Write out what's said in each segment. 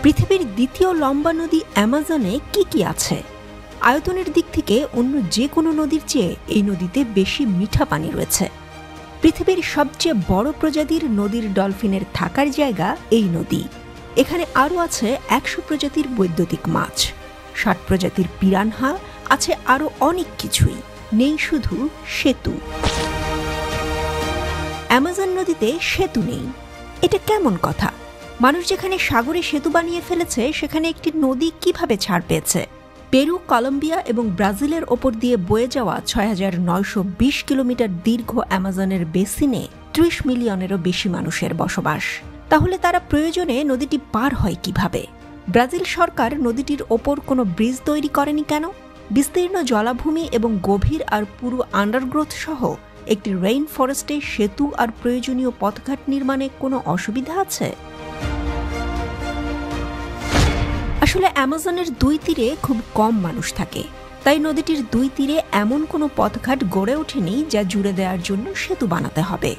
পৃথিবীর দ্বিতীয় লম্বা নদী অ্যামাজনে কি আছে? আয়তনের দিক থেকে অন্য যে কোনো নদীর চেয়ে এই নদীতে বেশি মিঠা পানি রয়েছে। পৃথিবীর সবচেয়ে বড় প্রজাতির নদীর ডলফিনের থাকার জায়গা এই নদী। এখানে আরও আছে ১০০ প্রজাতির বৈদ্যুতিক মাছ, ৬০ প্রজাতির পিরানহা, আছে আরও অনেক কিছুই, নেই শুধু সেতু। অ্যামাজন নদীতে সেতু নেই, এটা কেমন কথা? মানুষ যেখানে সাগরে সেতু বানিয়ে ফেলেছে সেখানে একটি নদী কিভাবে ছাড় পেয়েছে? পেরু, কলম্বিয়া এবং ব্রাজিলের ওপর দিয়ে বয়ে যাওয়া ৬৯২০ কিলোমিটার দীর্ঘ অ্যামাজনের বেসিনে ৩০ মিলিয়নেরও বেশি মানুষের বসবাস। তাহলে তারা প্রয়োজনে নদীটি পার হয় কিভাবে? ব্রাজিল সরকার নদীটির ওপর কোনো ব্রিজ তৈরি করেনি কেন? বিস্তীর্ণ জলাভূমি এবং গভীর আর পুরো আন্ডারগ্রোথ সহ একটি রেইন ফরেস্টে সেতু আর প্রয়োজনীয় পথঘাট নির্মাণে কোনো অসুবিধা আছে? আসলে অ্যামাজনের দুই তীরে খুব কম মানুষ থাকে, তাই নদীটির দুই তীরে এমন কোনো পথঘাট গড়ে ওঠেনি যা জুড়ে দেওয়ার জন্য সেতু বানাতে হবে।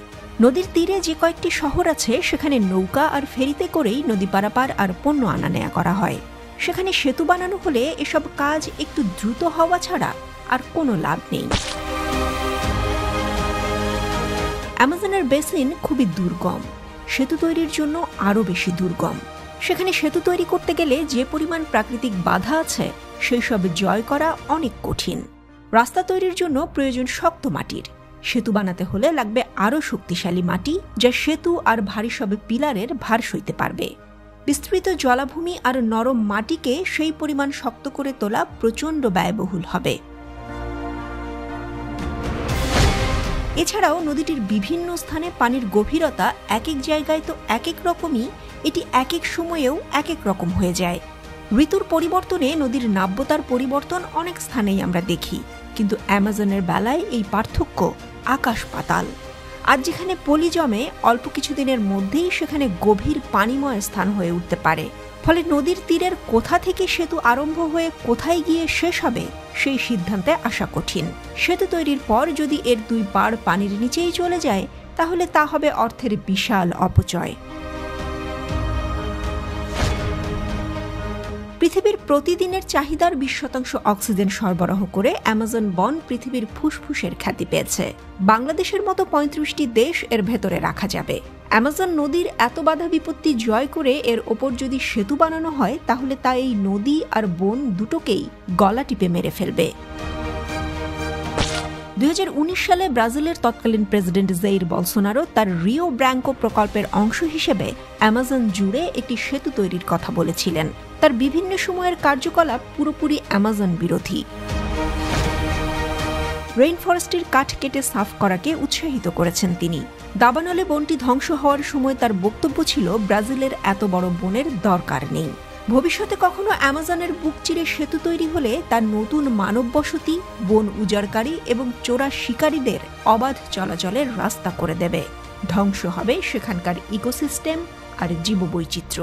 নদীর তীরে যে কয়েকটি শহর আছে সেখানে নৌকা আর ফেরিতে করেই নদী পারাপার আর পণ্য আনা নেয়া করা হয়। সেখানে সেতু বানানো হলে এসব কাজ একটু দ্রুত হওয়া ছাড়া আর কোনো লাভ নেই। অ্যামাজনের বেসিন খুবই দুর্গম, সেতু তৈরির জন্য আরও বেশি দুর্গম। সেখানে সেতু তৈরি করতে গেলে যে পরিমাণ প্রাকৃতিক বাধা আছে সেই সব জয় করা অনেক কঠিন। রাস্তা তৈরির জন্য প্রয়োজন শক্ত মাটির, সেতু বানাতে হলে লাগবে আরও শক্তিশালী মাটি যা সেতু আর ভারী সব পিলারের ভার সইতে পারবে। বিস্তৃত জলাভূমি আর নরম মাটিকে সেই পরিমাণ শক্ত করে তোলা প্রচণ্ড ব্যয়বহুল হবে। এছাড়াও নদীটির বিভিন্ন স্থানে পানির গভীরতা এক এক জায়গায় তো এক এক রকমই, এটি এক এক সময়েও এক এক রকম হয়ে যায়। ঋতুর পরিবর্তনে নদীর নাব্যতার পরিবর্তন অনেক স্থানেই আমরা দেখি, কিন্তু অ্যামাজনের বেলায় এই পার্থক্য আকাশ পাতাল। আর যেখানে পলি জমে অল্প কিছুদিনের মধ্যেই সেখানে গভীর পানিময় স্থান হয়ে উঠতে পারে। ফলে নদীর তীরের কোথা থেকে সেতু আরম্ভ হয়ে কোথায় গিয়ে শেষ হবে সেই সিদ্ধান্তে আসা কঠিন। সেতু তৈরির পর যদি এর দুই পাড় পানির নিচেই চলে যায় তাহলে তা হবে অর্থের বিশাল অপচয়। পৃথিবীর প্রতিদিনের চাহিদার ২০% অক্সিজেন সরবরাহ করে অ্যামাজন বন পৃথিবীর ফুসফুসের খ্যাতি পেয়েছে। বাংলাদেশের মতো ৩৫টি দেশ এর ভেতরে রাখা যাবে। অ্যামাজন নদীর এত বাধা বিপত্তি জয় করে এর ওপর যদি সেতু বানানো হয় তাহলে তা এই নদী আর বন দুটোকেই গলা টিপে মেরে ফেলবে। ২০১৯ সালে ব্রাজিলের তৎকালীন প্রেসিডেন্ট জেইর বলসোনারো তার রিও ব্র্যাঙ্কো প্রকল্পের অংশ হিসেবে অ্যামাজন জুড়ে একটি সেতু তৈরির কথা বলেছিলেন। তার বিভিন্ন সময়ের কার্যকলাপ পুরোপুরি অ্যামাজন বিরোধী। রেইন ফরেস্টের কাঠ কেটে সাফ করাকে উৎসাহিত করেছেন তিনি। দাবানলে বনটি ধ্বংস হওয়ার সময় তার বক্তব্য ছিল ব্রাজিলের এত বড় বনের দরকার নেই। ভবিষ্যতে কখনো অ্যামাজনের বুক চিরে সেতু তৈরি হলে তার নতুন মানব বসতি, বন উজাড়কারী এবং চোরা শিকারীদের অবাধ চলাচলের রাস্তা করে দেবে। ধ্বংস হবে সেখানকার ইকোসিস্টেম আর জীববৈচিত্র্য।